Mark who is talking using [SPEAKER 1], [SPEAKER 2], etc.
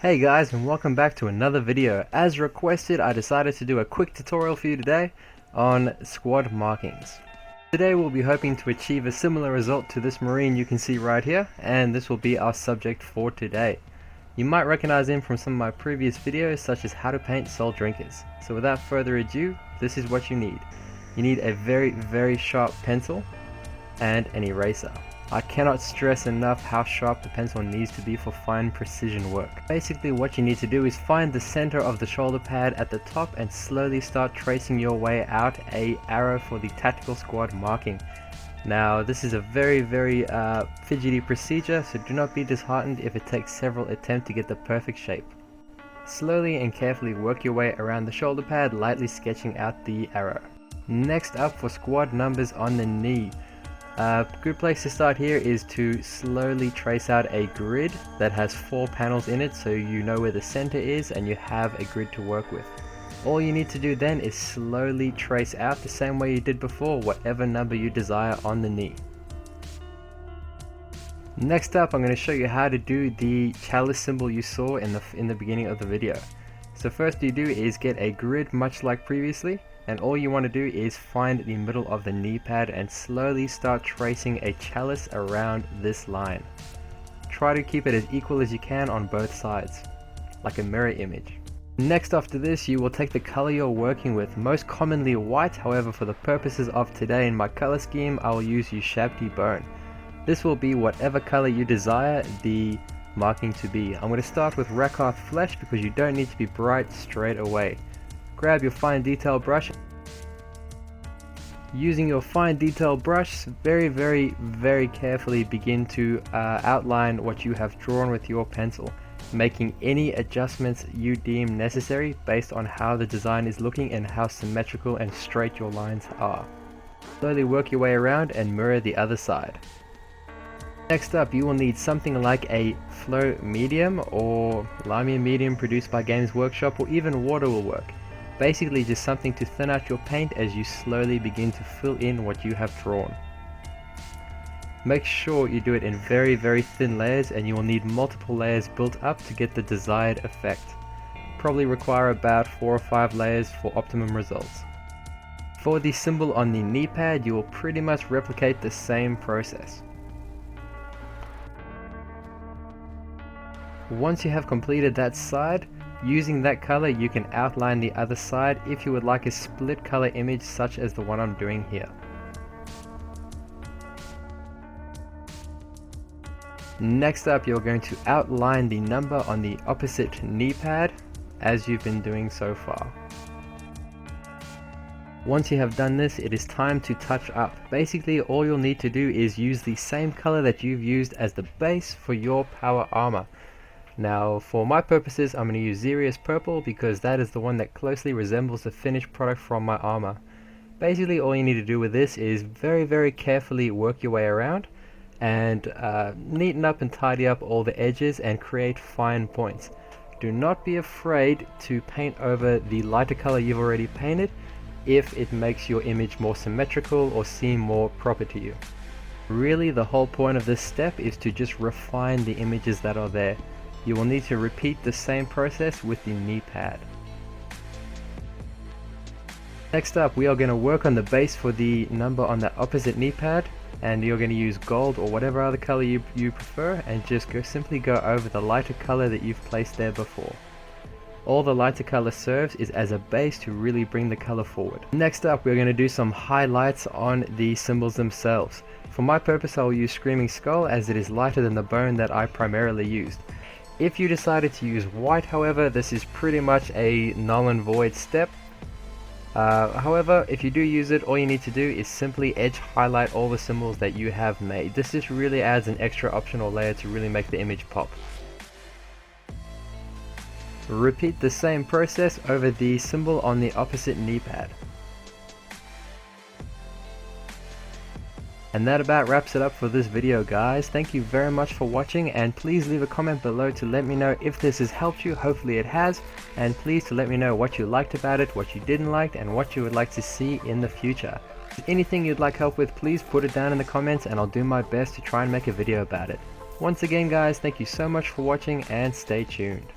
[SPEAKER 1] Hey guys, and welcome back to another video. As requested, I decided to do a quick tutorial for you today on squad markings. Today we'll be hoping to achieve a similar result to this marine you can see right here, and this will be our subject for today. You might recognize him from some of my previous videos, such as how to paint Soul Drinkers. So without further ado, this is what you need. You need a very sharp pencil and an eraser. I cannot stress enough how sharp the pencil needs to be for fine precision work. Basically what you need to do is find the center of the shoulder pad at the top and slowly start tracing your way out a arrow for the tactical squad marking. Now this is a very fidgety procedure, so do not be disheartened if it takes several attempts to get the perfect shape. Slowly and carefully work your way around the shoulder pad, lightly sketching out the arrow. Next up, for squad numbers on the knee. Good place to start here is to slowly trace out a grid that has 4 panels in it, so you know where the center is and you have a grid to work with. All you need to do then is slowly trace out the same way you did before whatever number you desire on the knee. Next up, I'm going to show you how to do the chalice symbol you saw in the beginning of the video. So first you do is get a grid much like previously, and all you want to do is find the middle of the knee pad and slowly start tracing a chalice around this line. Try to keep it as equal as you can on both sides, like a mirror image. Next after this, you will take the color you're working with, most commonly white. However, for the purposes of today in my color scheme, I will use Ushabti Bone. This will be whatever color you desire the marking to be. I'm going to start with Rakarth Flesh because you don't need to be bright straight away. Grab your fine detail brush. Using your fine detail brush, very carefully begin to outline what you have drawn with your pencil, making any adjustments you deem necessary based on how the design is looking and how symmetrical and straight your lines are. Slowly work your way around and mirror the other side. Next up, you will need something like a flow medium or Lamia medium produced by Games Workshop, or even water will work. Basically just something to thin out your paint as you slowly begin to fill in what you have drawn. Make sure you do it in very thin layers, and you will need multiple layers built up to get the desired effect. Probably require about 4 or 5 layers for optimum results. For the symbol on the knee pad, you will pretty much replicate the same process. Once you have completed that side, using that color you can outline the other side if you would like a split color image such as the one I'm doing here. Next up, you're going to outline the number on the opposite knee pad as you've been doing so far. Once you have done this, it is time to touch up. Basically all you'll need to do is use the same color that you've used as the base for your power armor. Now for my purposes, I'm going to use Xerius Purple because that is the one that closely resembles the finished product from my armor. Basically all you need to do with this is very carefully work your way around and neaten up and tidy up all the edges and create fine points. Do not be afraid to paint over the lighter color you've already painted if it makes your image more symmetrical or seem more proper to you. Really, the whole point of this step is to just refine the images that are there. You will need to repeat the same process with the knee pad. Next up, we are going to work on the base for the number on the opposite knee pad, and you're going to use gold or whatever other color you prefer, and just simply go over the lighter color that you've placed there before. All the lighter color serves is as a base to really bring the color forward. Next up, we're going to do some highlights on the symbols themselves. For my purpose, I will use Screaming Skull as it is lighter than the bone that I primarily used. If you decided to use white, however, this is pretty much a null and void step. However, if you do use it, all you need to do is simply edge highlight all the symbols that you have made. This just really adds an extra optional layer to really make the image pop. Repeat the same process over the symbol on the opposite knee pad. And that about wraps it up for this video, guys. Thank you very much for watching, and please leave a comment below to let me know if this has helped you. Hopefully it has, and please to let me know what you liked about it, what you didn't like, and what you would like to see in the future. If anything you'd like help with, please put it down in the comments and I'll do my best to try and make a video about it. Once again guys, thank you so much for watching and stay tuned.